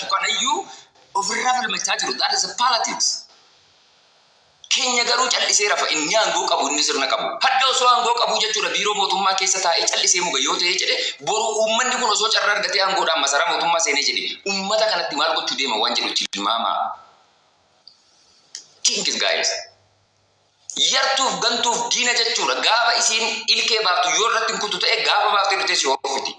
kanayyuu ofirraa falmachaa jiru. That is a politics. Kenya garuu callisee rafa inni aangoo qabu inni sirna qabu. Hadda osoo aangoo qabu jechuudha biiroo mootummaa keessa taa'ee callisee muga yoo ta'e jedhe boru uummanni kun osoo carraa argatee aangoodhaan masaraa mootummaa seenee jedhe uummata kanatti maal gochuu deema waan jedhu tilmaama. Think guys. Yartuuf gantuuf diina jechuudha gaafa isiin ilkee baaftu yoo irratti kutu ta'e gaafa baaftee dhutee si oofiti.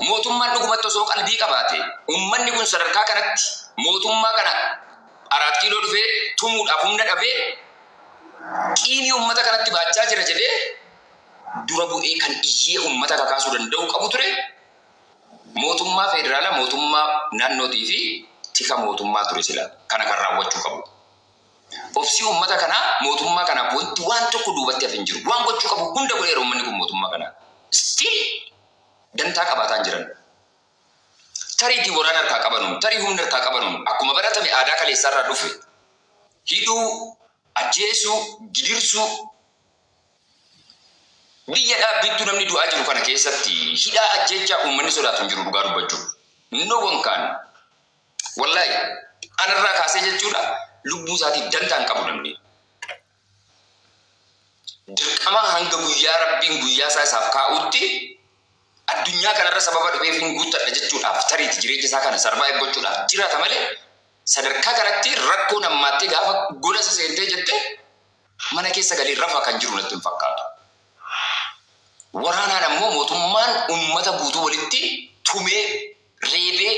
Mootummaan dhugumatti osoo qalbii qabaate uummanni kun sadarkaa kanatti mootummaa kana 4 kiiloo dhufee tumuudhaaf humna dhabee qiinii uummata kanatti baachaa jira jedhee dura bu'ee kan iyyee uummata kakaasuu danda'u qabu ture mootummaa federaalaa mootummaa naannootii fi tika mootummaa ture sila kana kan raawwachuu qabu. Obsi uummata kana mootummaa kana wanti waan tokko duubatti hafin jiru waan gochuu qabu hunda godheera uummanni kun mootummaa kana still dantaa qabaataan jiran. Tarii waraana harkaa qabanuun tarii humna harkaa qabanuun akkuma baratame aadaa kaleessaarraa dhufe hidhuu ajjeesuu gidirsuu biyya dhaabbiitu namni du'aa jiru kana keessatti hidhaa ajjeechaa uummanni sodaatu hin jiru dhugaa dubbachuu no one can wallahi anarraa kaasee jechuudha lubbuu isaatii dantaan qabu namni dirqama hanga guyyaa rabbiin guyyaa isaa isaaf kaa'utti addunyaa kanarra sababa dhufeef hin guuttadha jechuudhaaf tariiti jireenya isaa kana sarvaayiv gochuudhaaf jiraata malee sadarkaa kanatti rakkoo nammaatti gaafa gola isa seentee jette mana keessa galii rafa kan jiru natti hin fakkaatu. Waraanaan ammoo mootummaan uummata guutuu walitti tumee reebee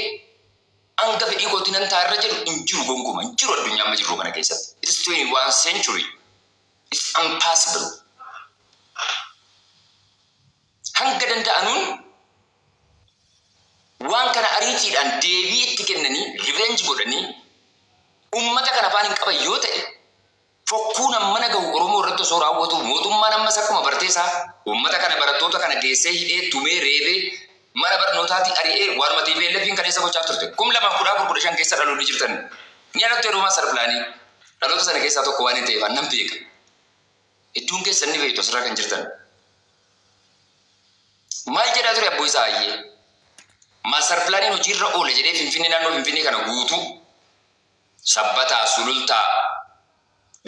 hanga fedhii kontinentaa irra jedhu hin jiru gonkuuma hin jiru addunyaa amma jiru kana keessatti. It is 21st century. It's impossible. Hanga danda'anuun waan kana ariitiidhaan deebii itti kennanii revenge godhanii uummata kana afaan hin qaban yoo ta'e fokkuun mana gahu Oromoo irratti osoo raawwatu mootummaan ammas akkuma barteessaa uummata kana barattoota kana geessee hidhee tumee reebee mana barnootaatti ari'ee waan matii beelleefiin kan isa gochaa turte 2015 keessa dhaloonni jirtan ni anatti yeroo maasar pilaanii dhaloota sana keessaa tokko waan hin ta'eef annan beeka idduun keessan ni beektu asirraa kan jirtan. Maal jedhaa ture abboo isaa ayyee maasar pilaaniin hojiirra oole jedhee Finfinnee naannoo Finfinnee kana guutuu sabbataa sulultaa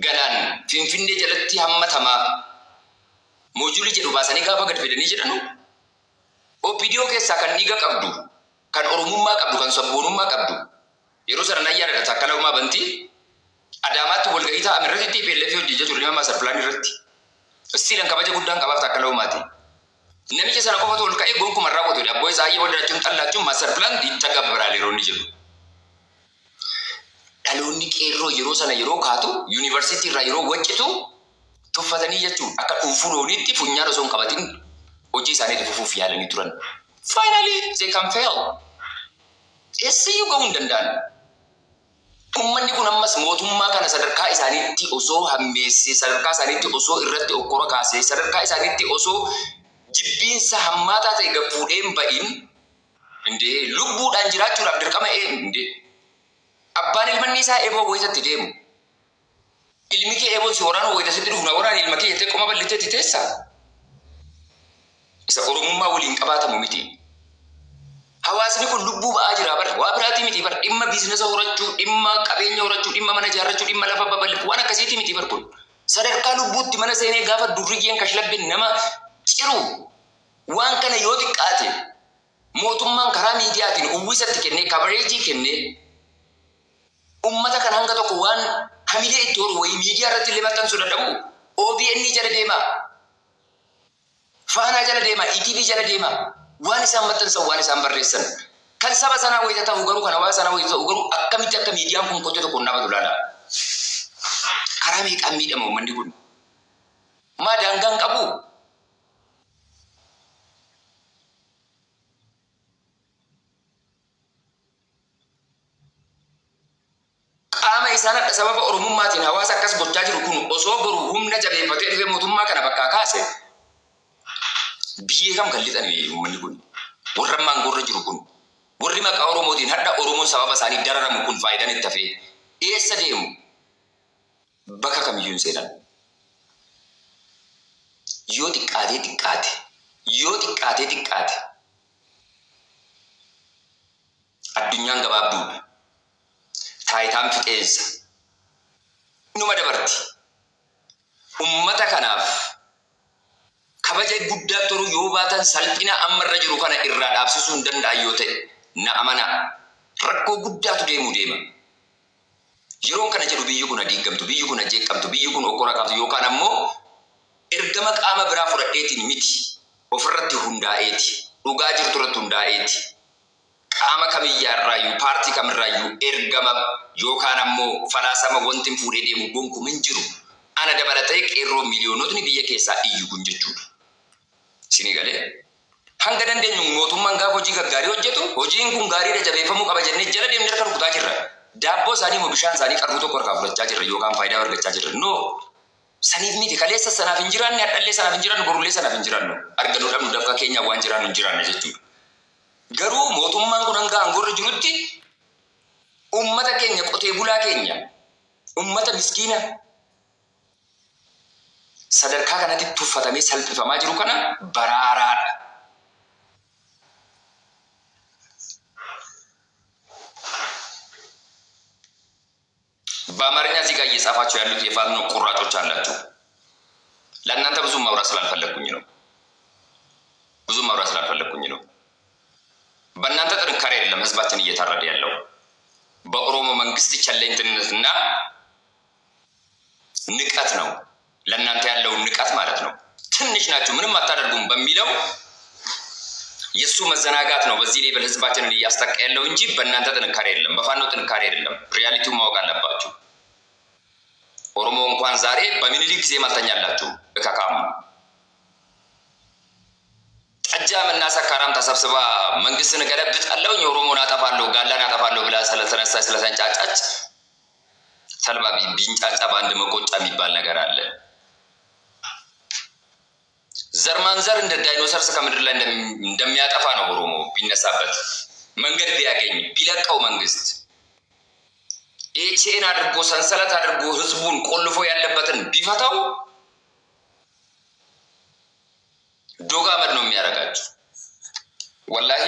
galaan Finfinnee jalatti hammatamaa moojuli jedhu baasanii gaafa gad fidanii jedhanu OPDO keessaa kan dhiiga qabdu kan oromummaa qabdu kan sabboonummaa qabdu yeroo sana nayyaa dha takkala uumaa bantii Adaamaatti walgahii taa'ame irratti beellee fi hojii jechuudha maasar pilaanii irratti istiilan kabaja guddaan qabaaf takkala uumaati. Namicha sana qofatu ol ka'ee gonkumaa raawwatu abboo isaa ayyee waldaachuun xallaachuun maasar pilaan itti gabbaraale yeroo inni jedhu. Dhaloonni qeerroo yeroo sana yeroo kaatu yuunivarsiitii irraa yeroo waccitu tuffatanii jechuun akka dhuunfuu looniitti funyaan osoo hin qabatin hojii isaaniitti fufuuf yaalanii turan. Finally they can fail. Eessayyuu gahuu hin danda'an. Uummanni kun ammas mootummaa kana sadarkaa isaaniitti osoo hammeessee sadarkaa isaaniitti osoo irratti okkora kaasee sadarkaa isaaniitti osoo jibbiinsa hammaataa ta'e gabbuudheen ba'in indee lubbuudhaan jiraachuudhaaf dirqama indee abbaan ilmanni isaa eeboo wayitatti deemu ilmi kee eeboon si waraana wayitasitti dhufu na waraana ilma kee jettee qoma bal'itteetti teessa isa oromummaa waliin qabaatamu miti. Hawaasni kun lubbuu ba'aa jira bar waa biraatii miti bar dhimma biizinasa horachuu dhimma qabeenya horachuu dhimma mana ijaarrachuu dhimma lafa babal'ifuu waan akkasiiti miti bar kun sadarkaa lubbuutti mana seenee gaafa durriyyeen kashlabbin nama ciru waan kana yoo xiqqaate mootummaan karaa miidiyaatiin uwwisatti kennee kabareejii kennee ummata kan hanga tokko waan hamilee itti horu wayii miidiyaa irratti illee maxxansuu dadhabu OBN jala deema Faanaa jala deema ETV jala deema waan isaan maxxansan waan isaan barreessan kan saba sanaa wayita ta'u garuu kan hawaasa sanaa wayita ta'u garuu akkamitti akka miidiyaan kun qote tokko nama dulaala karaa meeqaan miidhama uummanni kun maa daangaan qabu. Qaama isaan adda sababa oromummaatiin hawaasa akkas gochaa jiru kun osoo boruu humna jabeeffatee dhufee mootummaa kana bakkaa kaase biyyee kam kan lixanii uummanni kun warra maangoorra jiru kun warri maqaa oromootiin hadda oromoon sababa isaanii dararamu kun faayidaan itti hafee eessa deemu bakka kamiyyuu seenan yoo xiqqaate addunyaan gabaabduudha. Taayitaan fixeensa. Numa dabarti. Ummata kanaaf kabaja guddaa turuu yoo baatan salphina ammarra jiru kana irraa dhaabsisuu hin danda'an yoo ta'e na amana. Rakkoo guddaatu deema. Yeroon kana jedhu biyyi kun diigamtu, biyyi kun jeeqamtu, biyyi kun okkora qabdu yookaan ammoo ergama qaama biraa fudhadheetiin miti. Ofirratti hundaa'eeti. Dhugaa jirtu irratti hundaa'eeti. Qaama kamiyyaarraayyuu paartii kamirraayyuu ergama yookaan ammoo falaasama wanti fuudhee deemu gonkumaa hin jiru. Ana dabalatee qeerroo miliyoonotni biyya keessaa iyyuu kun jechuudha. Isinii galee hanga dandeenyu mootummaan gaafa hojii gaggaarii hojjetu hojiin kun gaariidha jabeeffamuu qaba jennee jala deemnee harka rukutaa jirra. Daabboo isaanii moo bishaan isaanii qarruu tokko harkaa fudhachaa jirra yookaan faayidaa argachaa jirra. No saniif miti kaleessa sanaaf hin jiraanne hadhallee sanaaf hin jiraanne borullee sanaaf hin jiraanne arganuu dhabnu dafqa keenya waan jiraannu hin jiraanne jechuudha. Garuu mootummaan kun hanga aangorra jirutti ummata keenya qotee bulaa keenya ummata miskiina sadarkaa kanatti tuffatamee salphifamaa jiru kana baraaraadha. በአማርኛ እዚህ ጋር እየጻፋችሁ ያሉት የፋኖ ቁራጮች አላችሁ። ለእናንተ ብዙ ማውራት ስላልፈለኩኝ ነው። በእናንተ ጥንካሬ አይደለም ህዝባችን እየታረደ ያለው በኦሮሞ መንግስት ቸለኝነትና ንቀት ነው። ለእናንተ ያለው ንቀት ማለት ነው። ትንሽ ናችሁ ምንም አታደርጉም በሚለው የሱ መዘናጋት ነው በዚህ ሌቭል ህዝባችንን እያስጠቃ ያለው እንጂ በእናንተ ጥንካሬ አይደለም፣ በፋኖ ጥንካሬ አይደለም። ሪያሊቲው ማወቅ አለባችሁ። ኦሮሞ እንኳን ዛሬ በሚኒሊክ ጊዜ ማልተኛላችሁ እካካሙ ጠጃምና ሰካራም ተሰብስባ መንግስትን ገለብጣለሁ የኦሮሞን አጠፋለሁ ጋላን አጠፋለሁ ብላ ስለተነሳ ስለተንጫጫች ተልባ ቢንጫጫ ባንድ መቆጫ የሚባል ነገር አለ። ዘርማንዘር እንደ ዳይኖሰርስ ከምድር ላይ እንደሚያጠፋ ነው ኦሮሞ ቢነሳበት መንገድ ቢያገኝ ቢለቀው መንግስት ኤቼን አድርጎ ሰንሰለት አድርጎ ህዝቡን ቆልፎ ያለበትን ቢፈታው ዶጋመድ ነው የሚያረጋችሁ። ወላሂ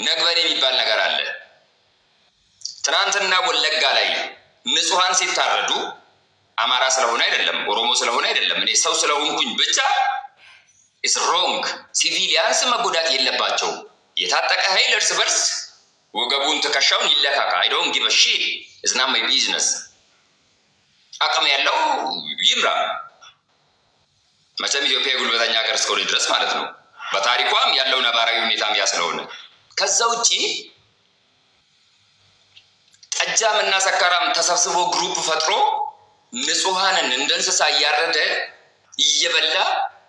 ነግበኔ የሚባል ነገር አለ። ትናንትና ወለጋ ላይ ንጹሃን ሲታረዱ አማራ ስለሆነ አይደለም ኦሮሞ ስለሆነ አይደለም እኔ ሰው ስለሆንኩኝ ብቻ is wrong። ሲቪሊያንስ መጎዳት የለባቸው። የታጠቀ ኃይል እርስ በርስ ወገቡን ተከሻውን ይለካካ። I don't give a shit. It's not my business። አቅም ያለው ይምራ። መቼም ኢትዮጵያ ጉልበተኛ ሀገር እስከሆነ ድረስ ማለት ነው። በታሪኳም ያለው ነባራዊ ሁኔታም ያ ስለሆነ ከዛ ውጪ ጠጃምና ሰካራም ተሰብስቦ ግሩፕ ፈጥሮ ንጹሃንን እንደ እንስሳ እያረደ እየበላ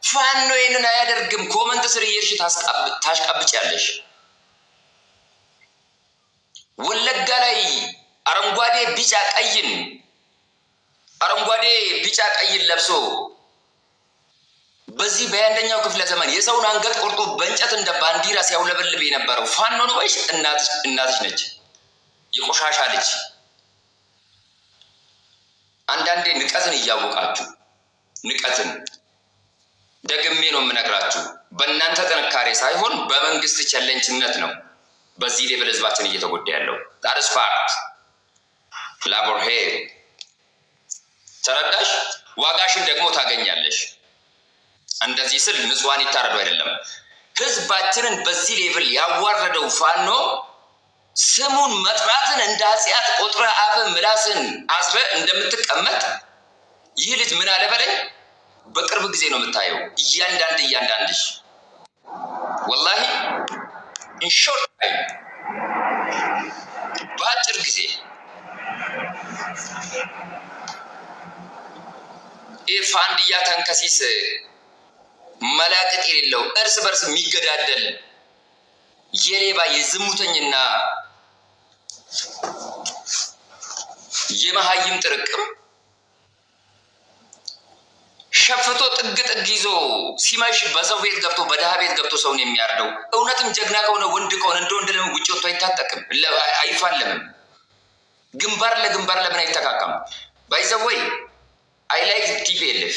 ፋኖ ይሄንን አያደርግም ኮመንት ስር እየርሽ ታሽቃብጫለሽ። ወለጋ ላይ አረንጓዴ ቢጫ ቀይን ለብሶ በዚህ በአንደኛው ክፍለ ዘመን የሰውን አንገት ቆርጦ በእንጨት እንደ ባንዲራ ሲያውለበልብ የነበረው ፋኖ ነው ወይስ እናትሽ ነች? የቆሻሻ ልጅ። አንዳንዴ ንቀትን እያወቃችሁ ንቀትን ደግሜ ነው የምነግራችሁ። በእናንተ ጥንካሬ ሳይሆን በመንግስት ቸለኝነት ነው በዚህ ሌቭል ህዝባችን እየተጎዳ ያለው። that is fact። ላቦር ሄ ተረዳሽ? ዋጋሽን ደግሞ ታገኛለሽ። እንደዚህ ስል ንጹሃን ይታረዱ አይደለም። ህዝባችንን በዚህ ሌቭል ያዋረደው ፋኖ ስሙን መጥራትን እንደ ኃጢአት ቆጥረ አፈ ምላስን አስረ እንደምትቀመጥ ይህ ልጅ ምን አለ በለኝ። በቅርብ ጊዜ ነው የምታየው እያንዳንድሽ ወላሂ in short time በአጭር ጊዜ ፋንድያ ተንከሲስ መላቀጥ የሌለው እርስ በርስ የሚገዳደል የሌባ የዝሙተኝና የመሃይም ጥርቅም ሸፍቶ ጥግ ይዞ ሲማሽ በሰው ቤት ገብቶ በደሃ ቤት ገብቶ ሰውን የሚያርደው እውነትም ጀግና ከሆነ ወንድ ከሆነ እንደ ለምን ጉጭ ወጥቶ አይታጠቅም? አይፋለምም? ግንባር ለግንባር ለምን አይተካካም? ባይ ዘ ወይ አይ ላይክ ቲፒኤልኤፍ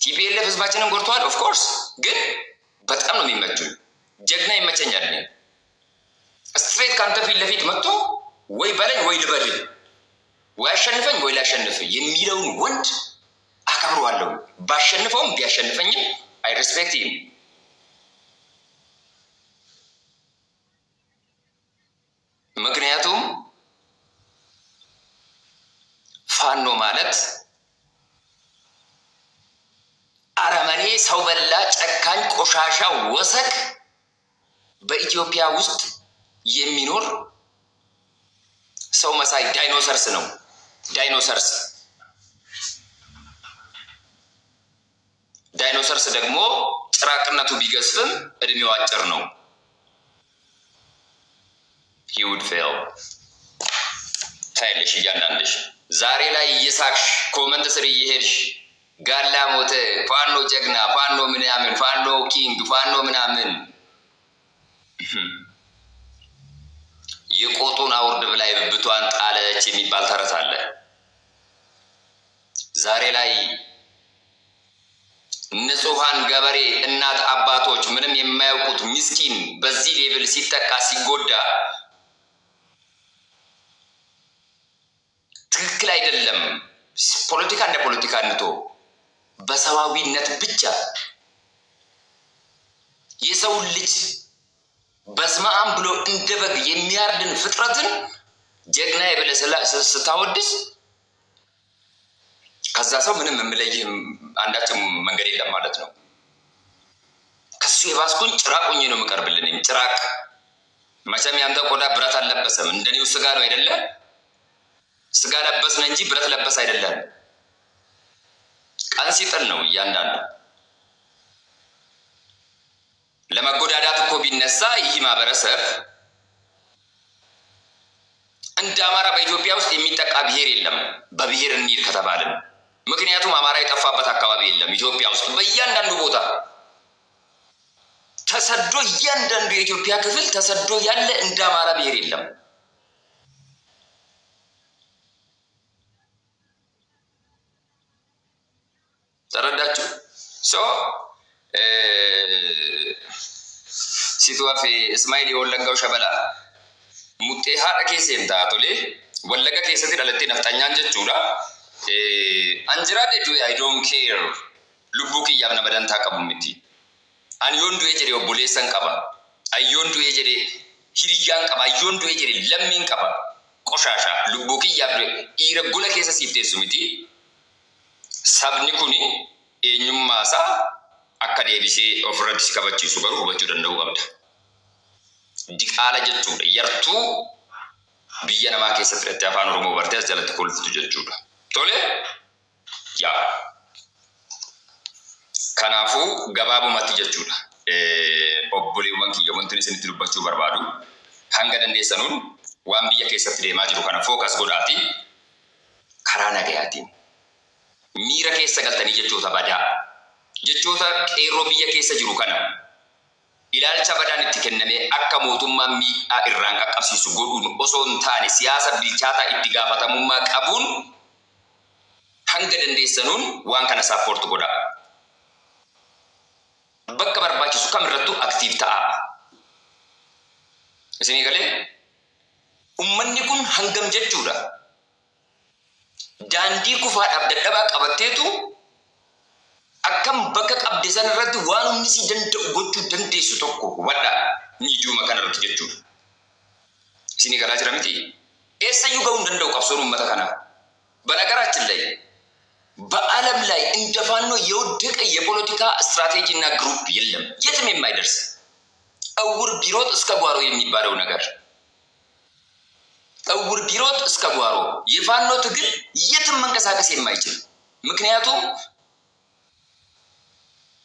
ቲፒኤልኤፍ ህዝባችንን ጎርቷል። ኦፍ ኮርስ ግን በጣም ነው የሚመቹኝ። ጀግና ይመቸኛል። ስትሬት ካንተ ፊት ለፊት መጥቶ ወይ በለኝ ወይ ልበልኝ ወይ አሸንፈኝ ወይ ላሸንፍ የሚለውን ወንድ አከብረዋለሁ። ባሸንፈውም ቢያሸንፈኝም አይ ሪስፔክት ሂም። ምክንያቱም ፋኖ ማለት አረመኔ፣ ሰው በላ፣ ጨካኝ፣ ቆሻሻ፣ ወሰክ በኢትዮጵያ ውስጥ የሚኖር ሰው መሳይ ዳይኖሰርስ ነው። ዳይኖሰርስ ደግሞ ጭራቅነቱ ቢገዝፍም እድሜው አጭር ነው። he would fail። ታይልሽ እያንዳንድሽ ዛሬ ላይ እየሳቅሽ ኮመንት ስር እየሄድሽ ጋላ ሞተ፣ ፋኖ ጀግና፣ ፋኖ ምናምን፣ ፋኖ ኪንግ፣ ፋኖ ምናምን የቆጡን አውርድ ብላ ብብቷን ጣለች የሚባል ተረት አለ። ዛሬ ላይ ንጹሃን ገበሬ እናት አባቶች ምንም የማያውቁት ምስኪን በዚህ ሌብል ሲጠቃ ሲጎዳ ትክክል አይደለም። ፖለቲካ እንደ ፖለቲካ እንቶ በሰዋዊነት ብቻ የሰው ልጅ በስማም ብሎ እንደበግ የሚያርድን ፍጥረትን ጀግና ይበለ ስታወድስ ከዛ ሰው ምንም የምለይህ አንዳችም መንገድ የለም ማለት ነው። ከሱ የባስኩኝ ጭራቁኝ ነው የምቀርብልኝ። ጭራቅ መቼም ያንተ ቆዳ ብረት አልለበሰም። እንደኔው ስጋ ነው አይደለ? ስጋ ለበስን እንጂ ብረት ለበስ አይደለም። ቀን ሲጥል ነው እያንዳንዱ። ለመጎዳዳት እኮ ቢነሳ ይህ ማህበረሰብ እንደ አማራ በኢትዮጵያ ውስጥ የሚጠቃ ብሔር የለም። በብሔር እንሂድ ከተባልን ምክንያቱም አማራ የጠፋበት አካባቢ የለም። ኢትዮጵያ ውስጥ በእያንዳንዱ ቦታ ተሰዶ እያንዳንዱ የኢትዮጵያ ክፍል ተሰዶ ያለ እንደ አማራ ብሔር የለም። ተረዳችሁ? ሲቱዋፍ እስማኤል የወለጋው ሸበላ ሙጤ ሀደ ኬሴን ታቶሌ ወለጋ ኬሰቲ ዳለቴ ነፍጠኛን ጀቹዳ አንጅራ ደዱ አይ ዶንት ኬር ሉቡክ ያብና በደንታ ቀቡ ምቲ አንዮንዱ የጀዴ ኦቦሌሰን ቀባ አዮንዱ የጀዴ ሂሪያን ቀባ አዮንዱ የጀዴ ለሚን ቀባ ቆሻሻ ሉቡክ ያብደ ኢረጉለ ኬሰ ሲፍቴሱ ምቲ sabni kuni eenyummaa isaa akka deebisee ofirratti kabachiisu garuu hubachuu danda'uu qabda. Diqaala jechuudha yartuu biyya namaa keessatti irratti afaan Oromoo bartee as jalatti kolfitu jechuudha. Tole yaa kanaafuu gabaabumatti jechuudha. Obboleewwan kiyya wanti isinitti dubbachuu barbaadu hanga dandeessanuun waan biyya keessatti deemaa jiru kana fookas godhaati karaa nagayaatiin. Miira keessa galtanii jechoota badaa jechoota qeerroo biyya keessa jiru kana ilaalcha badaan itti kenname akka mootummaan miidhaa irraan qaqqabsiisu godhuun osoo hin taane siyaasa bilchaataa itti gaafatamummaa qabuun hanga dandeessanuun waan kana saappoortu godha. Bakka barbaachisu kamirrattuu aktiif ta'a. Isinii galee ummanni kun hangam jechuudha. Daandii kufaadhaaf dadhabaa qabatteetu akkam bakka qabde san irratti waan humni si danda'u gochuu dandeessu tokko hubadhaa miidiyooma kana irratti jechuudha. Isinii galaa jira miti? Eessayyuu ga'uu hin danda'u qabsoon uummata kanaa. በነገራችን ላይ በዓለም ላይ እንደ ፋኖ የወደቀ የፖለቲካ ስትራቴጂና ግሩፕ የለም፣ የትም የማይደርስ እውር ቢሮጥ እስከ ጓሮ የሚባለው ነገር እውር ቢሮጥ እስከ ጓሮ የፋኖ ትግል የትም መንቀሳቀስ የማይችል ምክንያቱም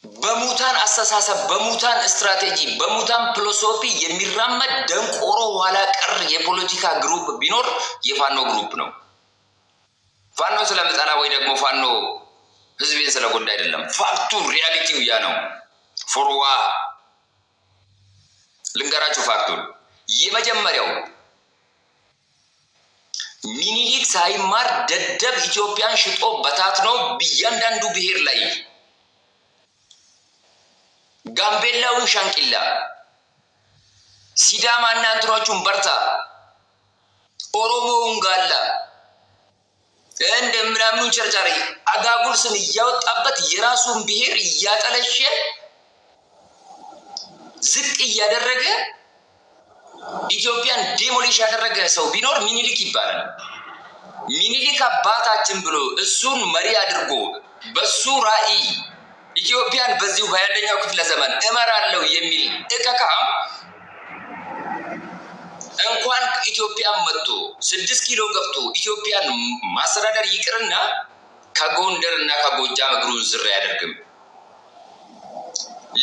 በሙታን አስተሳሰብ በሙታን ስትራቴጂ በሙታን ፊሎሶፊ የሚራመድ ደንቆሮ ኋላ ቀር የፖለቲካ ግሩፕ ቢኖር የፋኖ ግሩፕ ነው። ፋኖ ስለምጠላ ወይ ደግሞ ፋኖ ህዝብን ስለጎዳ አይደለም። ፋክቱ ሪያሊቲው ያ ነው። ፎርዋ ልንገራችሁ ፋክቱን የመጀመሪያው ሚኒሊክ ሳይማር ደደብ ኢትዮጵያን ሽጦ በታት ነው በእያንዳንዱ ብሔር ላይ ጋምቤላውን ሻንቂላ ሲዳማና እንትኖቹን በርታ ኦሮሞውን ጋላ እንደምናምኑ ቸርቻሪ አጋጉል ስም እያወጣበት የራሱን ብሔር እያጠለሸ ዝቅ እያደረገ ኢትዮጵያን ዴሞሊሽ ያደረገ ሰው ቢኖር ሚኒሊክ ይባላል። ሚኒሊክ አባታችን ብሎ እሱን መሪ አድርጎ በሱ ራዕይ ኢትዮጵያን በዚሁ በ21ኛው ክፍለ ዘመን እመራለሁ የሚል እከካም እንኳን ኢትዮጵያን መጥቶ 6 ኪሎ ገብቶ ኢትዮጵያን ማስተዳደር ይቅርና ከጎንደርና ከጎጃም እግሩን ዝር ያደርግም።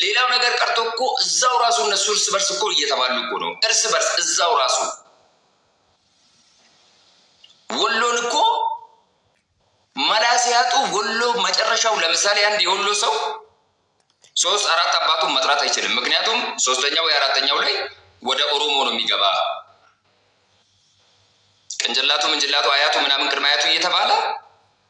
ሌላው ነገር ቀርቶ እኮ እዛው ራሱ እነሱ እርስ በርስ እኮ እየተባሉ እኮ ነው። እርስ በርስ እዛው ራሱ ወሎን እኮ መላሲያቱ ወሎ መጨረሻው ለምሳሌ አንድ የወሎ ሰው 3-4 አባቱን መጥራት አይችልም። ምክንያቱም 3ኛው ወይ 4ኛው ላይ ወደ ኦሮሞ ነው የሚገባ። ቅንጅላቱ ምንጅላቱ አያቱ ምናምን ቅድመ አያቱ እየተባለ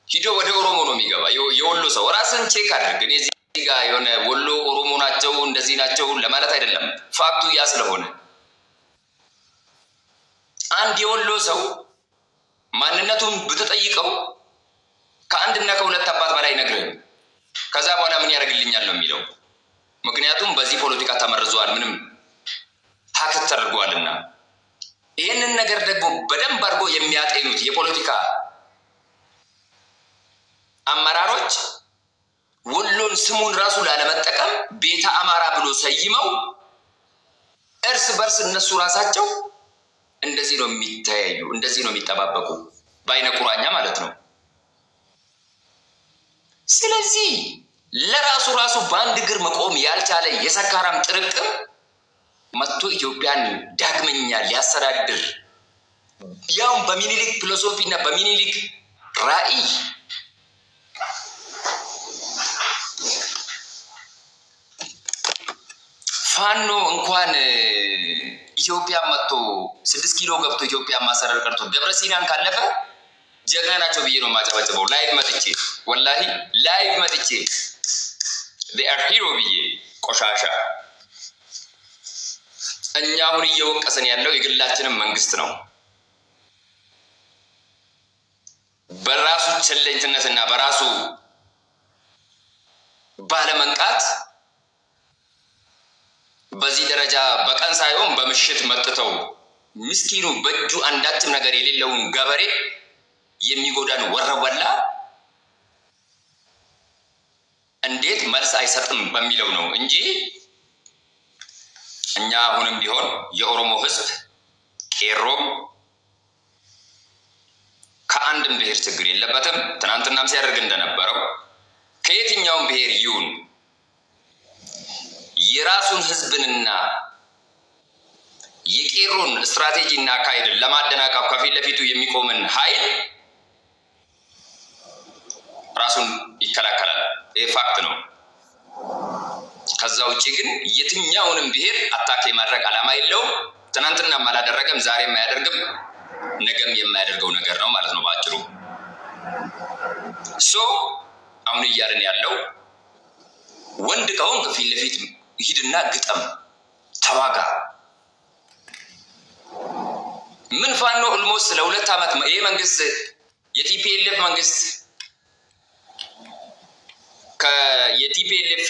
ሂዶ ወደ ኦሮሞ ነው የሚገባ የወሎ ሰው። ራስን ቼክ አድርግ። እኔ እዚህ ጋር የሆነ ወሎ ኦሮሞ ናቸው እንደዚህ ናቸው ለማለት አይደለም፣ ፋክቱ ያ ስለሆነ አንድ የወሎ ሰው ማንነቱን ብትጠይቀው ከአንድና ከሁለት አባት በላይ ነግርህ ከዛ በኋላ ምን ያደርግልኛል ነው የሚለው። ምክንያቱም በዚህ ፖለቲካ ተመርዟል፣ ምንም ሀክት ተደርጓልና። ይህንን ነገር ደግሞ በደንብ አድርጎ የሚያጤኑት የፖለቲካ አመራሮች ወሎን ስሙን ራሱ ላለመጠቀም ቤተ አማራ ብሎ ሰይመው እርስ በርስ እነሱ ራሳቸው እንደዚህ ነው የሚተያዩ፣ እንደዚህ ነው የሚጠባበቁ በአይነ ቁራኛ ማለት ነው። ስለዚህ ለራሱ በአንድ እግር መቆም ያልቻለ የሰካራም ጥርቅም መጥቶ ኢትዮጵያን ዳግመኛ ሊያስተዳድር ያውም በሚኒሊክ ፊሎሶፊ እና በሚኒሊክ ራዕይ ፋኖ እንኳን ኢትዮጵያ መጥቶ 6 ኪሎ ገብቶ ኢትዮጵያ ማሰረር ቀርቶ ደብረ ሲናን ካለፈ ጀግና ናቸው ብዬ ነው ማጨበጨበው። ላይቭ መጥቼ ወላሂ ላይቭ መጥቼ they are hero ብዬ ቆሻሻ። እኛ አሁን እየወቀሰን ያለው የግላችንን መንግስት ነው። በራሱ ቸለኝነትና በራሱ ባለመንቃት በዚህ ደረጃ በቀን ሳይሆን በምሽት መጥተው ምስኪኑ በእጁ አንዳችም ነገር የሌለውን ገበሬ የሚጎዳን ወረወላ እንዴት መልስ አይሰጥም በሚለው ነው እንጂ እኛ አሁንም ቢሆን የኦሮሞ ህዝብ ቄሮም ከአንድም ብሔር ችግር የለበትም። ትናንትናም ሲያደርግ እንደነበረው ከየትኛውም ብሔር ይሁን የራሱን ህዝብንና የቄሮን ስትራቴጂና አካሄድ ለማደናቀፍ ከፊት ለፊቱ የሚቆምን ኃይል ራሱን ይከላከላል። ይህ ፋክት ነው። ከዛ ውጪ ግን የትኛውንም ብሔር አታክ የማድረግ ዓላማ የለውም። ትናንትናም አላደረገም፣ ዛሬም አያደርግም፣ ነገም የማያደርገው ነገር ነው ማለት ነው ባጭሩ። አሁን እያልን ያለው ወንድ ከሆንክ ፊት ለፊት ሂድና ግጠም፣ ተዋጋ። ምን ፋኖ ኦልሞስት ለ2 ዓመት ይሄ መንግስት የቲፒኤልኤፍ መንግስት የቲፒኤልኤፍ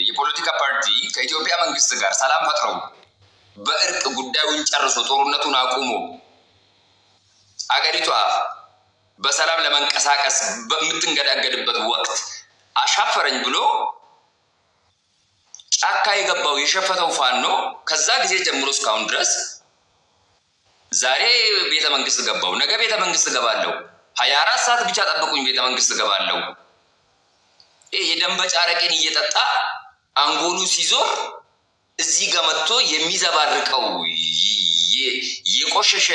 የፖለቲካ ፓርቲ ከኢትዮጵያ መንግስት ጋር ሰላም ፈጥረው በእርቅ ጉዳዩን ጨርሶ ጦርነቱን አቁሞ አገሪቷ በሰላም ለመንቀሳቀስ በምትንገዳገድበት ወቅት አሻፈረኝ ብሎ ጫካ የገባው የሸፈተው ፋኖ ከዛ ጊዜ ጀምሮ እስካሁን ድረስ ዛሬ ቤተ መንግስት ገባው፣ ነገ ቤተ መንግስት ገባለሁ፣ 24 ሰዓት ብቻ ጠብቁኝ ቤተ መንግስት ገባለሁ። የደንበጫ አረቄን እየጠጣ አንጎሉ ሲዞር እዚህ ጋር መጥቶ የሚዘባርቀው የቆሸሸ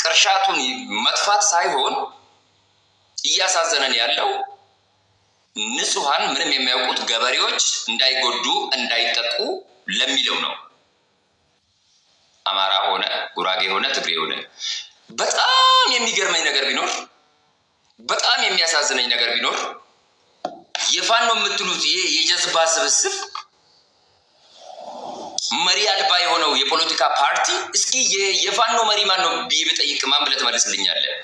ቅርሻቱን መጥፋት ሳይሆን እያሳዘነን ያለው ንጹሃን ምንም የሚያውቁት ገበሬዎች እንዳይጎዱ እንዳይጠቁ ለሚለው ነው። አማራ ሆነ ጉራጌ ሆነ ትግሬ ሆነ በጣም የሚገርመኝ ነገር ቢኖር በጣም የሚያሳዝነኝ ነገር ቢኖር የፋኖ የምትሉት ይሄ የጀዝባ ስብስብ መሪ አልባ የሆነው የፖለቲካ ፓርቲ እስኪ የፋኖ መሪ ማን ነው ብዬ ብጠይቅ ማን ብለህ ትመልስልኛለህ?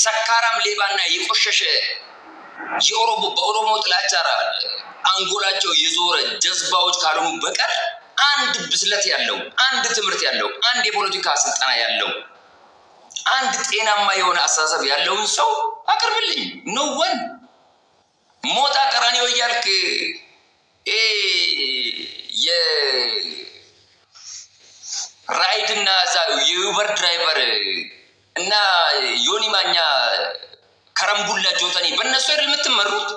ሰካራም ሌባና የቆሸሸ በኦሮሞ ጥላቻ አንጎላቸው የዞረ ጀዝባዎች ካልሆኑ በቀር አንድ ብስለት ያለው አንድ ትምህርት ያለው አንድ የፖለቲካ ስልጠና ያለው አንድ ጤናማ የሆነ አስተሳሰብ ያለውን ሰው አቅርብልኝ። ኖ ወን ሞታ ቀራኒዮ እያልክ የራይድና የዩበር ድራይቨር እና ዮኒ ማኛ ከረምቡላ ጆተኒ በእነሱ አይደል የምትመሩት?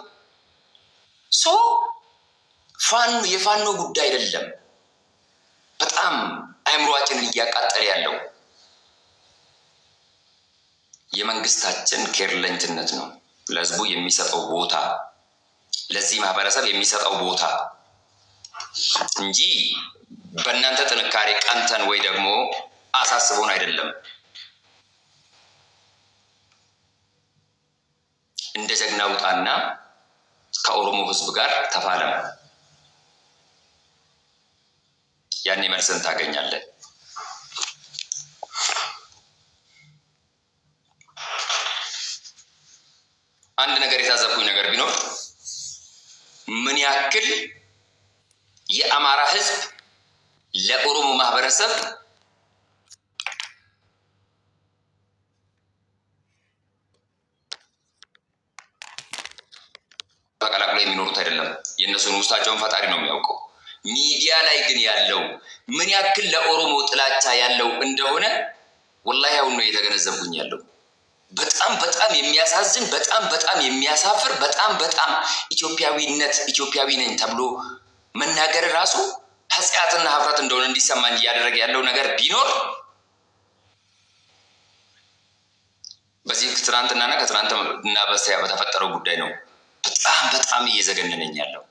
የፋኖ ጉዳይ አይደለም። በጣም አእምሮአችንን እያቃጠለ ያለው የመንግስታችን ኬርለኝነት ነው። ለህዝቡ የሚሰጠው ቦታ፣ ለዚህ ማህበረሰብ የሚሰጠው ቦታ እንጂ በእናንተ ጥንካሬ ቀንተን ወይ ደግሞ አሳስቦን አይደለም። እንደ ጀግና ውጣና ከኦሮሞ ህዝብ ጋር ተፋለም። ያኔ መልስን ታገኛለህ። አንድ ነገር የታዘብኩኝ ነገር ቢኖር ምን ያክል የአማራ ህዝብ ለኦሮሞ ማህበረሰብ ተቀላቅለው የሚኖሩት አይደለም። የእነሱን ውስጣቸውን ፈጣሪ ነው የሚያውቀው። ሚዲያ ላይ ግን ያለው ምን ያክል ለኦሮሞ ጥላቻ ያለው እንደሆነ ወላሂ አሁን ነው የተገነዘብኩኝ ያለው። በጣም በጣም የሚያሳዝን፣ በጣም የሚያሳፍር፣ በጣም ኢትዮጵያዊ ነኝ ተብሎ መናገር ራሱ ኃጢአትና ሀፍረት እንደሆነ እንዲሰማኝ እያደረገ ያለው ነገር ቢኖር በዚህ ትናንትናና ከትናንትና በስቲያ በተፈጠረው ጉዳይ ነው። በጣም እየዘገነነኝ ያለው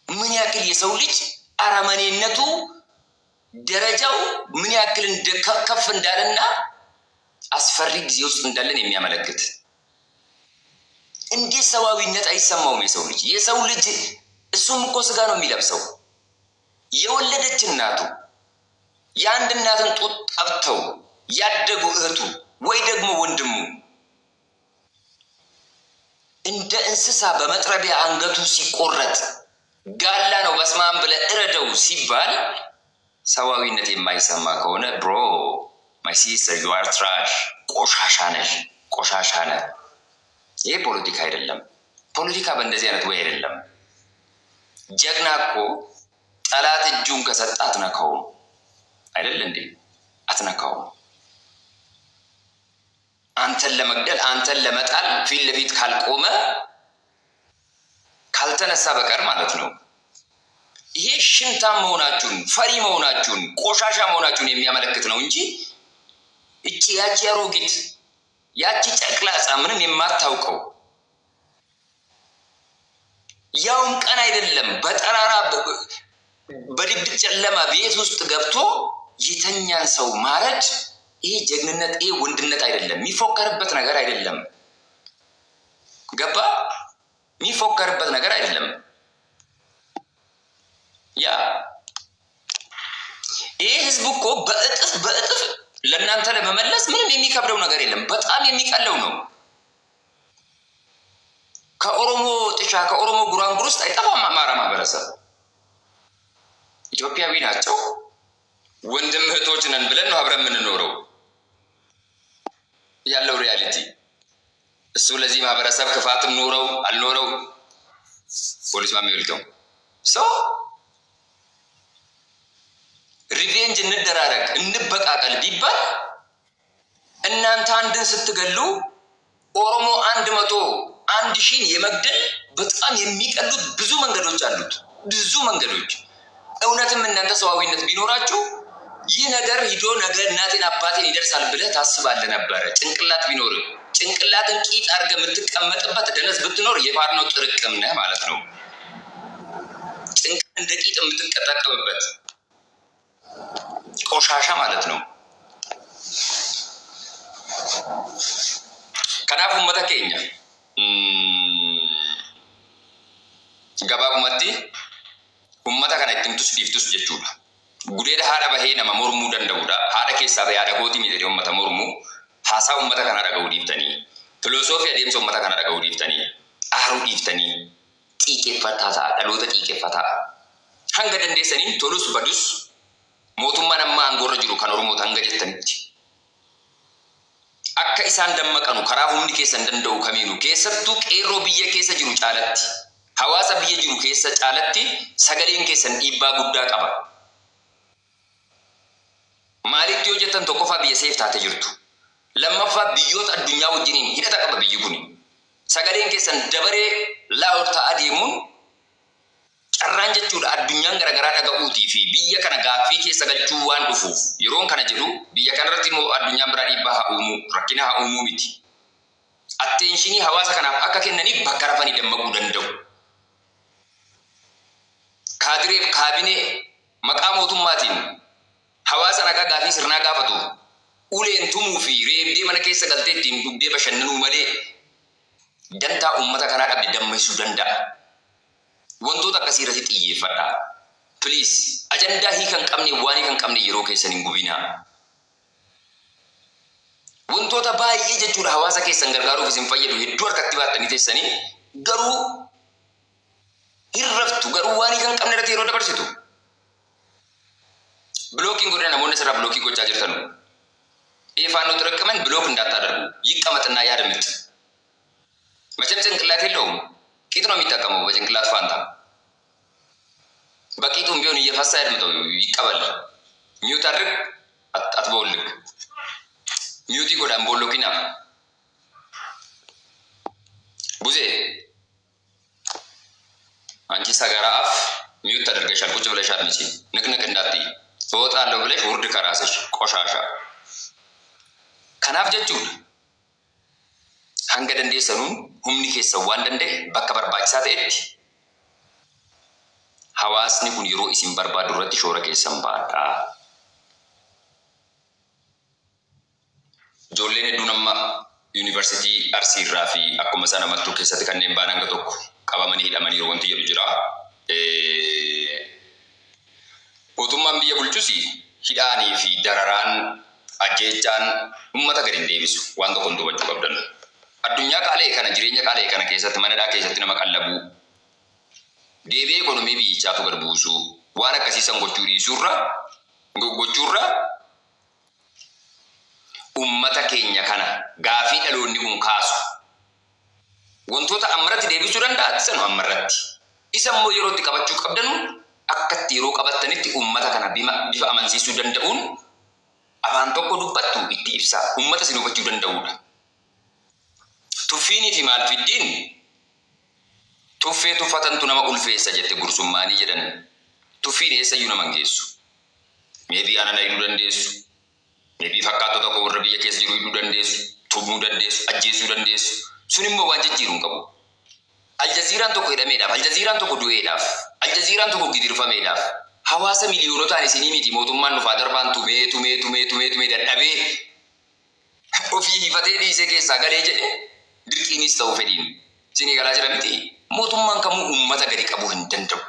ምን ያክል የሰው ልጅ አረመኔነቱ ደረጃው ምን ያክል ከፍ እንዳለና አስፈሪ ጊዜ ውስጥ እንዳለን የሚያመለክት። እንዴት ሰዋዊነት አይሰማውም የሰው ልጅ እሱም እኮ ስጋ ነው የሚለብሰው። የወለደች እናቱ የአንድ እናትን ጡት ጠብተው ያደጉ እህቱ ወይ ደግሞ ወንድሙ እንደ እንስሳ በመጥረቢያ አንገቱ ሲቆረጥ ጋላ ነው በስማም ብለ እረደው ሲባል ሰዋዊነት የማይሰማ ከሆነ ብሮ ማይ ሲስተር ዩ አር ትራሽ፣ ቆሻሻ ነህ። ይሄ ፖለቲካ አይደለም። ፖለቲካ በእንደዚህ አይነት ወይ አይደለም። ጀግና እኮ ጠላት እጁን ከሰጠ አትነካውም አይደል እንዴ? አትነካውም። አንተን ለመግደል አንተን ለመጣል ፊት ለፊት ካልቆመ ካልተነሳ በቀር ማለት ነው። ይሄ ሽንታም መሆናችሁን፣ ፈሪ መሆናችሁን፣ ቆሻሻ መሆናችሁን የሚያመለክት ነው እንጂ ያቺ አሮጊት ያቺ ጨቅላጻ ምንም የማታውቀው ያውም ቀን አይደለም በጠራራ በድብቅ ጨለማ ቤት ውስጥ ገብቶ የተኛን ሰው ማረድ ይሄ ጀግንነት፣ ይሄ ወንድነት አይደለም። የሚፎከርበት ነገር አይደለም። ገባ? የሚፎከርበት ነገር አይደለም። ይሄ ህዝብ እኮ በእጥፍ ለእናንተ ለመመለስ ምንም የሚከብደው ነገር የለም። በጣም የሚቀለው ነው። ከኦሮሞ ጥሻ ከኦሮሞ ጉራንጉር ውስጥ አይጠፋም አማራ ማህበረሰብ። ኢትዮጵያዊ ናቸው፣ ወንድም እህቶች ነን ብለን ነው አብረን የምንኖረው ያለው ሪያሊቲ። እሱ ለዚህ ማህበረሰብ ክፋትም ኖረው አልኖረው ፖሊስ ማሚወልከው ሪቬንጅ እንደራረግ እንበቃቀል ቢባል እናንተ አንድን ስትገሉ ኦሮሞ 101,000 የመግደል በጣም የሚቀሉት ብዙ መንገዶች አሉት። ብዙ መንገዶች። እውነትም እናንተ ሰዋዊነት ቢኖራችሁ ይህ ነገር ሂዶ ነገ እናቴን አባቴን ይደርሳል ብለህ ታስባለህ ነበረ። ጭንቅላት ቢኖር ጭንቅላትን ቂጥ አድርገህ የምትቀመጥበት ደነዝ ብትኖር የፋኖ ጥርቅም ነህ ማለት ነው። ጭንቅላት እንደ ቂጥ የምትቀጣቀምበት ቆሻሻ ማለት ነው። ከናፉ መተከኛ gabaabumatti ummata kana ittiin tusdiiftus jechuudha. Gudeeda haadha bahee nama mormuu danda'udha. Haadha keessaa bahee haadha gootii miti ummata mormuu. Haasaa ummata kana dhaga'uu dhiiftanii. Filosoofii adeemsa ummata kana dhaga'uu dhiiftanii. Aaruu dhiiftanii. Xiiqeffataa ta'a. Dhaloota xiiqeffataa. Hanga dandeessanii tolus badus mootummaan amma aangoorra jiru kan Oromoota hanga jettanitti. Akka isaan dammaqanu karaa humni keessan danda'u kamiinuu keessattuu qeerroo biyya keessa jiru caalatti. Hawaasa biyya jiru keessa caalatti sagaleen keessan dhiibbaa guddaa qaba. Maalitti yoo jettan tokkoffaa biyya seef taate jirtu. Lammaffaa biyyoota addunyaa wajjiniin hidhata qaba biyyi kun. Sagaleen keessan dabaree laa'ol ta'aa deemuun carraan jechuudha addunyaan garagaraa dhaga'uutii fi biyya kana gaaffii keessa galchuu waan dhufuuf yeroon kana jedhu biyya kanarratti immoo addunyaan biraa dhiibbaa haa uumuu rakkina haa uumuu miti. Attenshinii hawaasa kanaaf akka kennaniif bakka rafanii dammaquu danda'u. Kaadireef kaabinee maqaa mootummaatiin hawaasa nagaa gaaffii sirnaa gaafatu uleen tumuu fi reebdee mana keessa galtee ittiin dugdee bashannanuu malee dantaa uummata kanaa dhabde dammaisuu danda'a. Wantoota akkasii irratti xiyyeeffadhaa. Please ajandaa hiikan qabne waan hiikan qabne yeroo keessan hin gubinaa. Wantoota baay'ee jechuudha hawaasa keessan gargaaruuf isin fayyadu hedduu harkatti baattanii teessanii garuu hirraftu garuu waan hiikan qabne irratti yeroo dabarsitu. Blookiin godhina namoonni sirraa blookii gochaa jirtanu. Ifaan nuti rakkaman blook እንዳታደርጉ ይቀመጥና ያድምጥ. መቼም ጭንቅላት የለውም ቂጥ ነው የሚጠቀመው በጭንቅላት ፋንታ በቂጡም ቢሆን እየፈሳ ያድምጠው ይቀበል። ሚውት አድርግ አትበውልግ ሚውት ይጎዳን ቦሎኪና ቡዜ አንቺ ሰገራ አፍ ሚውት ተደርገሻል ቁጭ ብለሻል መቼ ንቅንቅ እንዳትይ እወጣለሁ ብለሽ ውርድ ከራስሽ ቆሻሻ ከናፍ ጀቹን hanga dandeessanuun humni keessa waan danda'e bakka barbaachisaa ta'etti hawaasni kun yeroo isin barbaadu irratti shoora keessan baadhaa. Ijoolleen hedduun amma yuunivarsiitii Arsii irraa fi akkuma sana mattuu keessatti kanneen baan hanga tokko qabamanii hidhamanii wanti jedhu jira. Mootummaan biyya bulchusi hidhaanii fi dararaan ajjeechaan uummata gadi hin deebisu waan tokkoon hubachuu qabdan. Addunyaa qaalee kana jireenya qaalee kana keessatti manadhaa keessatti nama qallabu deebi'ee ekonomii biyyichaatu gad buusu waan akkasiisan gochuurra ummata keenya kana gaafii dhaloonni kun kaasu wantoota ammarratti deebisuu danda'a sanu ammarratti isa immoo yerootti qabachuu qabdan akkatti yeroo qabattanitti ummata kana bifa amansiisuu danda'uun afaan tokko dubbattu itti ibsa ummata sin hubachuu danda'uudha. Tuffiinii fi maal fiddiin tuffee tuffatantu nama ulfeessa jette gursummaanii jedhan tuffiin eessayyuu nama hin geessu. Meebii anana hidhuu dandeessu. Meebii fakkaatoo tokko warra biyya keessa jiru hidhuu dandeessu. Tumuu dandeessu. Ajjeesuu dandeessu. Sun immoo waan jijjiiruu hin qabu. Aljaziiraan tokko hidhameedhaaf. Aljaziiraan tokko du'eedhaaf. Aljaziiraan tokko gidirfameedhaaf. Hawaasa miliyoonotaan isinii miti mootummaan dhufaa darbaan tumee dadhabee ofii hifatee dhiisee keessaa galee jedhe dirqiinis ta'uu fedhiin isinii galaa jira miti. Mootummaan kamuu uummata gadi qabuu hin danda'u.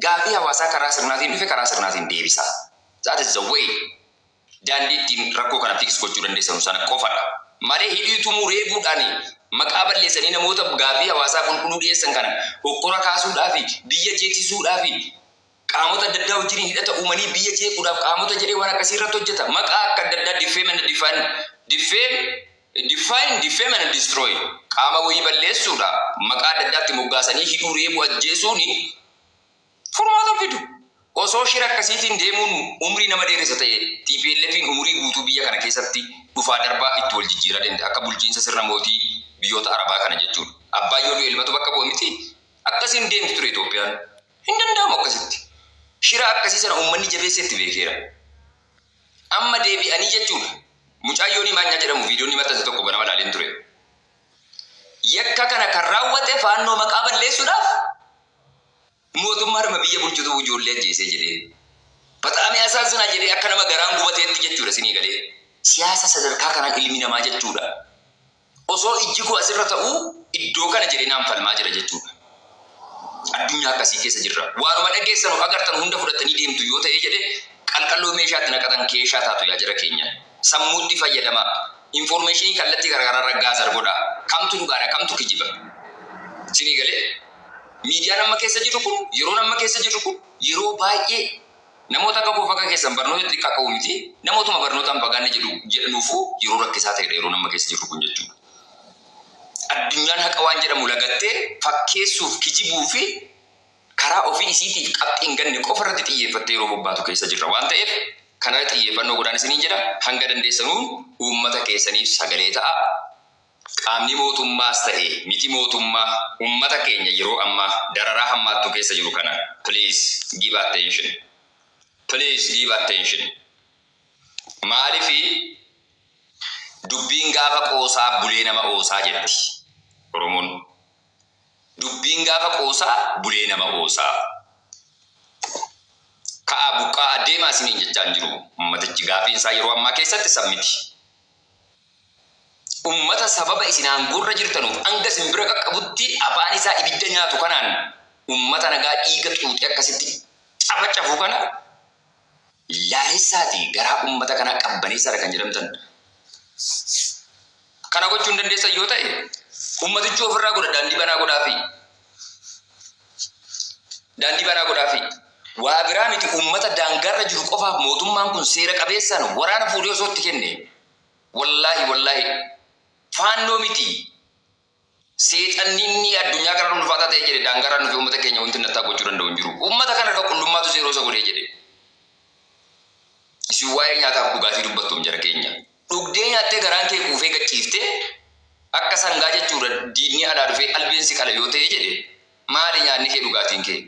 Gaafii hawaasaa karaa sirnaatiin dhufe karaa sirnaatiin deebisa. That is the way. Daandii ittiin rakkoo kana fix gochuu dandeessan sana qofadha. Malee hidhiitumuu reebuudhaani maqaa balleessanii namoota gaafii hawaasaa qulqulluu dhiyeessan kana hokkora kaasuudhaafi biyya jeeksisuudhaafi qaamota adda addaa wajjin hidhata uumanii biyya jeequudhaaf qaamota jedhee waan akkasii irratti hojjeta. Maqaa akka adda addaa defame and destroy. Qaama wayii balleessuudha. Maqaa adda addaatti moggaasanii hidhuu reebuu ajjeesuuni furmaata fidu. Osoo shira akkasiitiin deemuun umrii nama dheeressa ta'e TPLFin umrii guutuu biyya kana keessatti dhufaa darbaa itti wal jijjiiraa danda'a. Akka bulchiinsa sirna mootii biyyoota Arabaa kana jechuudha. Abbaa yoo du'e ilmatu bakka bu'u miti. Akkasiin deemti ture Itoophiyaan. Hin danda'amu akkasitti. Shira akkasii sana uummanni jabeesseetti beekeera. Amma deebi'anii jechuudha. Mucaayyoon Maanyaa jedhamu viidiyoon maxxanse tokko banama ilaaleen ture. Yakka kana kan raawwate faannoo maqaa balleessuudhaaf mootummaan biyya bulchutu ijoollee ajjeesee jedhee bataamee asaasina jedhee akka nama garaan gubateetti jechuudha sinii galee siyaasa sadarkaa kanaan ilmi namaa jechuudha. Osoo ijji koo asirra ta'uu iddoo kana jedhee naan falmaa jira jechuudha. addunyaa akkasii keessa jirra. Waanuma dhageessanu agartan hunda fudhatanii deemtu yoo ta'e jedhe qalqalloo meeshaatti naqatan keeshaa taatu yaa jara keenya. Sammuutti fayyadama. Informationii kallattii garagaraa raggaasar godha. Kamtu dhugaadha kamtu kijiba. Sinii galee miidiyaan amma keessa jiru kun yeroo amma keessa jiru kun yeroo baay'ee namoota akka koo faqa keessan barnoota xiqqaa qabu miti. Namootuma barnootaan fagaanne jedhanuufu yeroo rakkisaa ta'edha yeroo amma keessa jiru kun jechuudha. Addunyaan haqa waan jedhamu lagattee fakkeessuuf kijibuu fi karaa ofii isiitiif qabxiin ganne qofa irratti xiyyeeffattee yeroo bobbaatu keessa jirra waan ta'eef kana xiyyeeffannoo godhaan isiniin jedha hanga dandeessanuun uummata keessaniif sagalee ta'a. Qaamni mootummaas ta'e miti mootummaa uummata keenya yeroo ammaa dararaa hammaattu keessa jiru kana please give attention. Please give attention. Maalifi dubbiin gaafa qoosaa bulee nama oosaa jetti. Oromoon dubbiin gaafa qoosaa bulee nama oosaa. Ka'aa buqqaa adeemaa isiniin jechaan jiru. Ummatichi gaafiin isaa yeroo ammaa keessatti sammiti. Ummata sababa isin aangorra jirtanuuf hanga simbira qaqqabutti afaan isaa ibidda nyaatu kanaan ummata nagaa dhiiga xuuxee akkasitti cafacafu kana laalessaati garaa ummata kanaa qabbaneessaadha kan jedhamtan. Kana gochuun dandeessan yoo ta'e ummatichi ofirraa godha daandii banaa godhaafi. Daandii banaa godhaafi. Waa biraa miti ummata daangarra jiru qofaaf mootummaan kun seera qabeessaan waraana fuudhee osoo itti kenne. Wallaahi faannoo miti. Seexanni addunyaa kana ulfaataa ta'e jedhe daangarra nufi ummata keenya wanti nattaa gochuu danda'u hin jiru. Ummata kana qulqullummaatu seeroo isa godhee jedhe. Isin waa'ee nyaataaf dhugaatii dubbattuun jara keenya. Dhugdee nyaattee garaan kee quufee gachiiftee akka sangaa jechuudha diinni alaa dhufee albeensi qala yoo ta'e jedhe maali nyaanni kee dhugaatiin kee?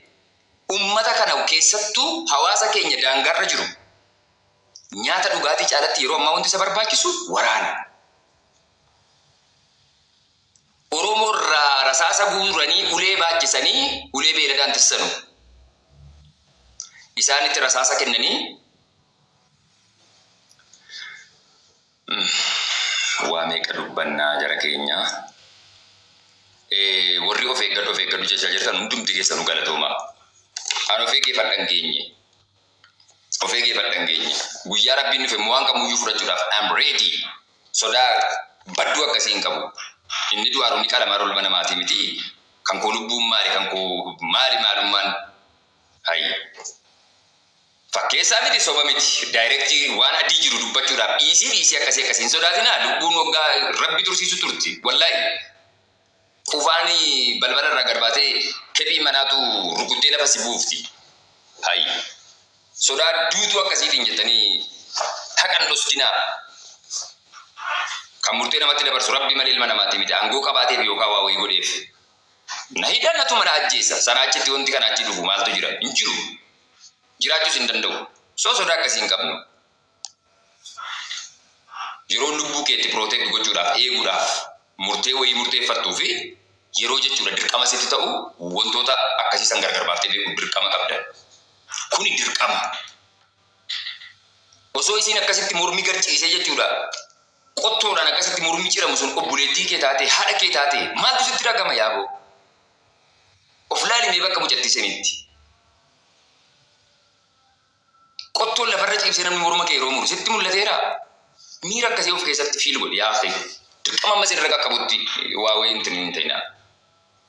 Ummata kana keessattuu hawaasa keenya daangarra jiru nyaata dhugaatii caalatti yeroo ammaa wanti isa barbaachisu waraana. Oromoo irraa rasaasa guuranii ulee baachisanii ulee beeladaan tissanu. Isaanitti rasaasa kennanii waa meeqa dubbannaa jara keenya. Warri of eeggadhu jechaa jirtan hundumti keessanuu galatooma. An of eeggeeffadhan geenye. Of eeggeeffadhan geenye. Guyyaa rabbiin dhufe waan kamuyyuu fudhachuudhaaf I'm ready. Sodaa badduu akkasii hin qabu. Inni du'aaru ni qalamaa rolba namaatii miti. Kan koo lubbuun maali kan koo maalummaan hayi. Fakkeessaa miti soba miti. Daayirektii waan adii jiru dubbachuudhaaf dhiisii akkasiin sodaatinaa lubbuun waggaa rabbi tursiisu turti. Wallaahi qufaani balbala irraa garbaatee kephii manaatu rukuttee lafa si buufti. Hayi. Sodaa duutuu akkasiitiin jettanii haqan dhostinaa. Kan murtee namatti dabarsu rabbi malee ilma namaatti miti. Aangoo qabaateef yookaan waa wayii godheef. Na hidhannatu mana ajjeessa. Sana achitti wanti kana achi dhufu maaltu jira? Hin jiru. Jiraachuus hin danda'u. Sodaa akkasii hin qabnu. Yeroo lubbuu keetti protect gochuudhaaf eeguudhaaf murtee wayii murteeffattuu fi yeroo jechuudha dirqama sitti ta'u wantoota akkasii san gargar baaftee beekuu dirqama qabda. Kuni dirqama. Osoo isiin akkasitti mormi garciisee jechuudha qottoodhaan akkasitti mormi ciramu sun obboleettii kee taate haadha kee taate maaltu sitti dhagama yaaboo? Of laalimee bakka mucattiisaniitti. Qottoon lafarra ciibsee namni morma kee yeroo muru sitti mul'ateera. Miira akkasii of keessatti fiil godhi yaa ta'e. Dirqama ammas irra qaqqabutti waa wayii hin ta'ina.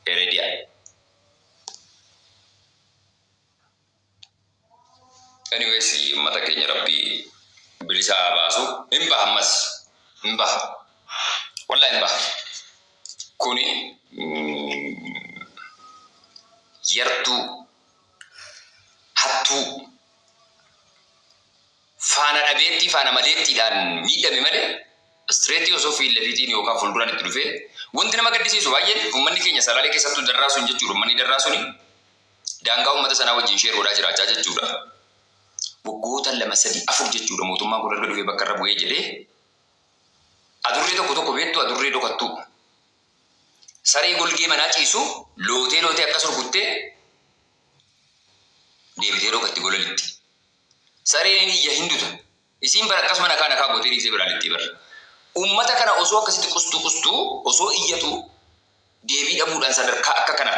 Herediyaa. Anyways, mata keenya rabbii bilisaa baasu hin baha ammas. Hin baha. Wallaahi hin baha. Kuni yartuu hattuu faana dhabeetti faana maleettiidhaan miidhame malee streetii osoo fiillafiitiin yookaan fuulduraan itti dhufee wanti nama gaddisiisu baay'een uummanni keenya salaalee keessattuu darraasuun jechuudha. Uummanni darraasuun daangaa uummata sanaa wajjin sheeroodhaa jiraachaa jechuudha. Waggoota 2-3-4 jechuudha mootummaan kun erga dhufee bakka irra bu'ee jedhee adurree tokko beektu adurree dhokattu. Saree golgee manaa ciisu lootee akkas rukuttee deebitee dhokatti gololitti. Sareen iyya hinduta. Isiin bara akkasuma nakaa gootee dhiisee biraan itti bara. Uummata kana osoo akkasitti qustuu osoo iyyatu deebii dhabuudhaan sadarkaa akka kana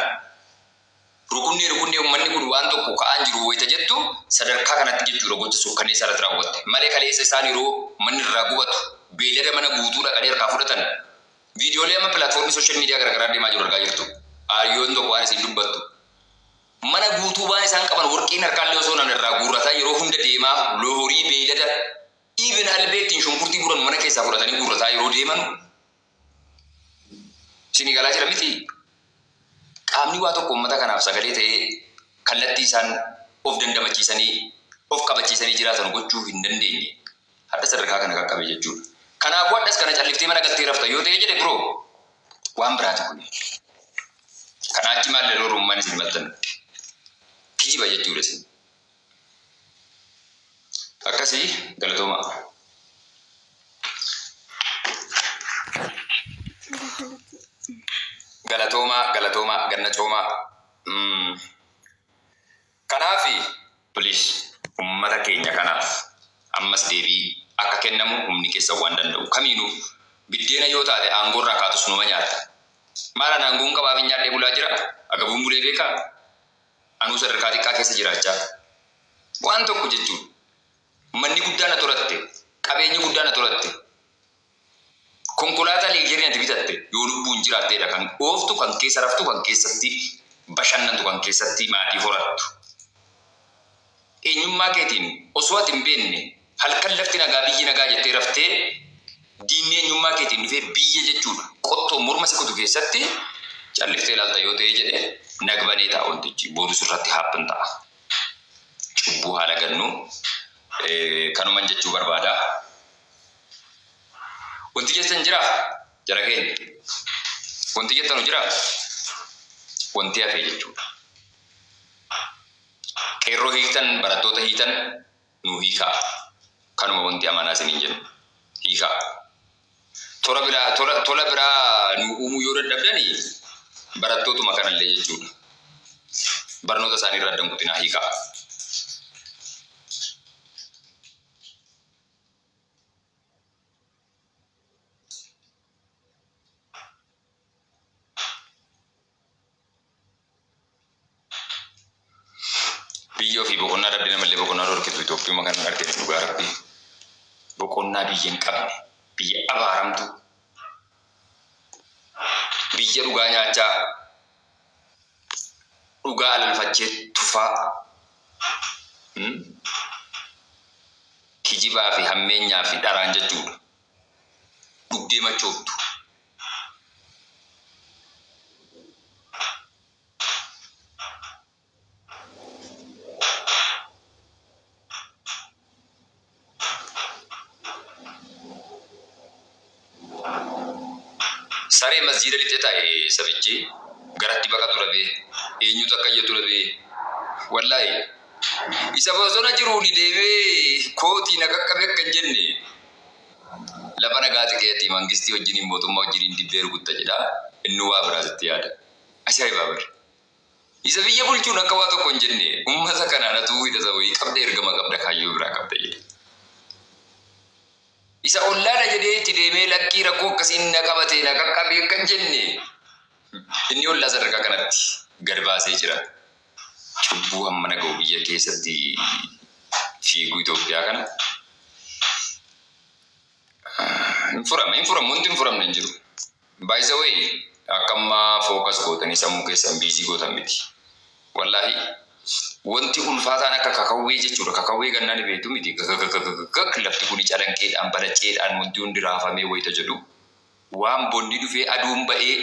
rukunni ummanni kun waan tokko ka'aan jiru wayita jettu sadarkaa kanatti jechuudha gocha suukkanee sarratti raawwatte. Malee kaleessa isaan yeroo manni irraa gubatu beelada mana guutuu dhaqanii harkaa fudhatan viidiyoolee amma pilaatfoormii sooshaal miidiyaa garaagaraa deemaa jiru argaa jirtu. Aayyoon tokko waan isin dubbattu. Mana guutuu waan isaan qaban warqiin harkaallee osoo namni irraa guurrataa yeroo hunda deemaa loohorii beelada even albeettiin shunkurtii buran mana keessaa fudhatanii guurrataa yeroo deeman isinii galaa jira miti. Qaamni waa tokko uummata kanaaf sagalee ta'ee kallattii isaan of dandamachiisanii of qabachiisanii jiraatan gochuu hin dandeenye. Hadda sadarkaa kana qaqqabe jechuudha. Kanaafuu addas kana calliftee mana galtee rafta yoo ta'e jedhe biroo waan biraati kun. Kanaa achi maal yeroo rummaan isin himattan kijiba jechuudha isin. Akkasii galatooma. Galatooma ganna cooma. Kanaafi please ummata keenya kanaaf ammas deebii akka kennamu humni keessa waan danda'u kamiinuu biddeena yoo taate aangoo irraa kaatus numa nyaata. Maalaan aangoon qabaa fi nyaadhee bulaa jira agabuun bulee beekaa anuu sadarkaa xiqqaa keessa jiraachaa waan tokko jechuudha. Manni guddaa na toratte qabeenyi guddaa na toratte konkolaataa leejerii natti bitatte yoo lubbuun jiraatteedha kan ooftu kan keessa raftu kan keessatti bashannantu kan keessatti maatii horattu. Eenyummaa keetiin osoo ati hin beekne halkan lafti nagaa biyyi nagaa jettee raftee diinni eenyummaa keetiin dhufee biyya jechuudha qottoo morma si kutu keessatti calliftee ilaalta yoo ta'e jedhe nagbanee ta'a wantichi boodus irratti haaphan ta'a. Cubbuu haala gannu kanuman jechuu barbaada. Wanti keessan jira jara keenya wanti jettanu jira wanti hafee jechuudha. Qeerroo hiiktan barattoota hiitan nu hiikaa kanuma wanti amanaa isiniin jennu hiikaa. Tola biraa nu uumuu yoo dadhabdanii barattootuma kanallee jechuudha. Barnoota isaanii irraa danquutinaa hiikaa. Biyya ofii boqonnaa dhabdina malee boqonnaa dhorkitu Itoophiyaa kan arginu dhugaa rabbii. Boqonnaa biyya hin qabne biyya abaaramtu biyya dhugaa nyaachaa dhugaa alalfachee tufaa kijibaa fi hammeenyaa fi dharaan jechuudha. Dhugdee machooftu. Saree masjiida lixee taa'e sabichi garatti baqatu dhabee eenyutu akka iyyatu dhabee wallaahi isa bosona jiru ni deebee kootii na qaqqabe akka hin jenne lafa nagaa xiqqeetii mangistii wajjiniin mootummaa wajjiniin dibbee rukutta jedha inni waa biraasitti yaada. Ajaa'ibaa bara. Isa biyya bulchuun akka waa tokko hin jenne uummata kanaanatu hidhata wayii qabda ergama qabda kaayyoo biraa qabda jedhe. Isa ollaadha jedhee itti deemee lakkii rakkoo akkasiin na qabatee na qaqqabee akka hin jenne inni ollaa sadarkaa kanatti gad baasee jira. Cubbuu hamma naga'u biyya keessatti fiiguu Itoophiyaa kana hin furamu wanti hin furamne hin jiru. By the way akka ammaa fookas gootanii sammuu keessan biizii gootan miti. Wallaahi wanti ulfaataan akka kakawwee jechuudha. Kakawwee gannaan beektu miti. Lafti kun calanqeedhaan balaceedhaan wanti hundi raafamee wayita jedhu waan bonni dhufee aduun ba'ee